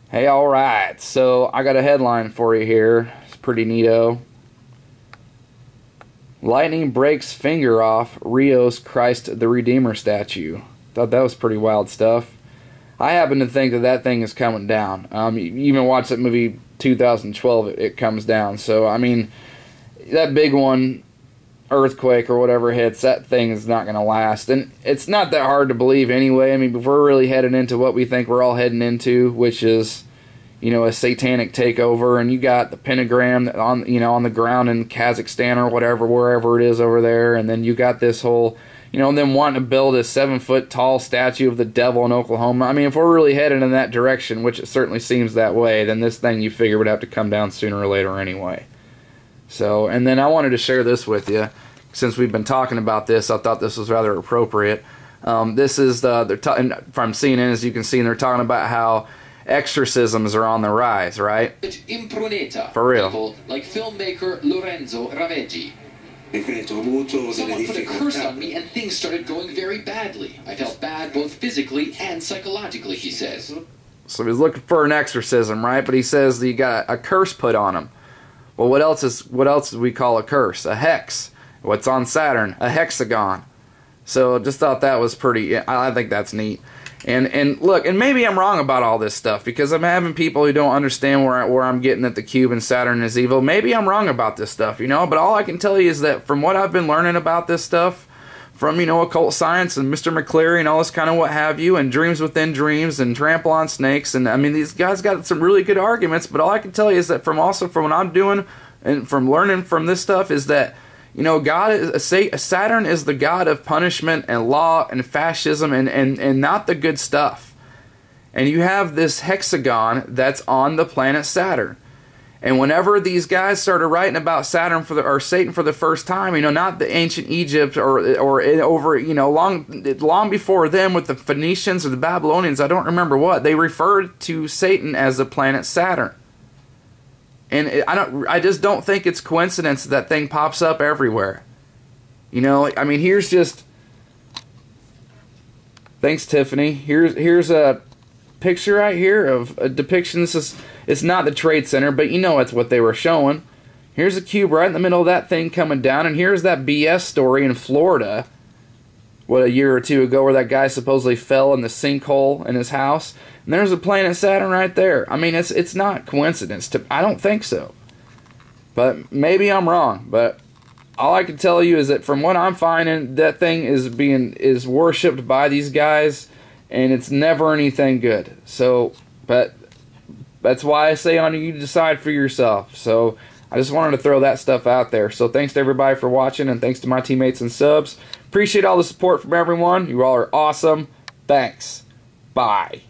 Hey, alright, so I got a headline for you here. It's pretty neato. Lightning breaks finger off Rio's Christ the Redeemer statue. Thought that was pretty wild stuff. I happen to think that that thing is coming down. You even watch that movie 2012, it comes down. So, I mean, that big one, earthquake or whatever hits, that thing is not going to last. And it's not that hard to believe anyway. I mean, if we're really heading into what we think we're all heading into, which is, you know, a satanic takeover, and you got the pentagram on, you know, on the ground in Kazakhstan or whatever, wherever it is over there, and then you got this whole, you know, them wanting to build a 7-foot tall statue of the devil in Oklahoma. I mean, if we're really headed in that direction, which it certainly seems that way, then this thing you figure would have to come down sooner or later anyway. So, and then I wanted to share this with you. Since we've been talking about this, I thought this was rather appropriate. This is from CNN, as you can see, and they're talking about how exorcisms are on the rise, right? For real. Like filmmaker Lorenzo Raveggi. Someone put a curse on me and things started going very badly. I felt bad both physically and psychologically, he says. So he's looking for an exorcism, right? But he says that you got a curse put on him. Well, what else do we call a curse? A hex. What's on Saturn? A hexagon. So just thought that was pretty, I think that's neat. And look, and maybe I'm wrong about all this stuff, because I'm having people who don't understand where I'm getting at the cube and Saturn is evil. Maybe I'm wrong about this stuff, you know, but all I can tell you is that from what I've been learning about this stuff, from, you know, occult science and Mr. McCleary and all this kind of what have you, and dreams within dreams and trample on snakes, and I mean, these guys got some really good arguments, but all I can tell you is that from what I'm doing and from learning from this stuff is that, you know, Saturn is the god of punishment and law and fascism and not the good stuff. And you have this hexagon that's on the planet Saturn. And whenever these guys started writing about Saturn or Satan for the first time, you know, not the ancient Egypt or over, you know, long before them with the Phoenicians or the Babylonians, I don't remember what, they referred to Satan as the planet Saturn. And I just don't think it's coincidence that thing pops up everywhere. You know, I mean, here's just, thanks Tiffany. Here's a picture right here of a depiction. It's not the Trade Center, but you know it's what they were showing. Here's a cube right in the middle of that thing coming down, and here's that BS story in Florida, what, a year or two ago, where that guy supposedly fell in the sinkhole in his house. And there's a planet Saturn right there. I mean, it's not coincidence. I don't think so. But maybe I'm wrong. But all I can tell you is that from what I'm finding, that thing is worshipped by these guys, and it's never anything good. So, but that's why I say on you to decide for yourself. So I just wanted to throw that stuff out there. So thanks to everybody for watching, and thanks to my teammates and subs. Appreciate all the support from everyone. You all are awesome. Thanks. Bye.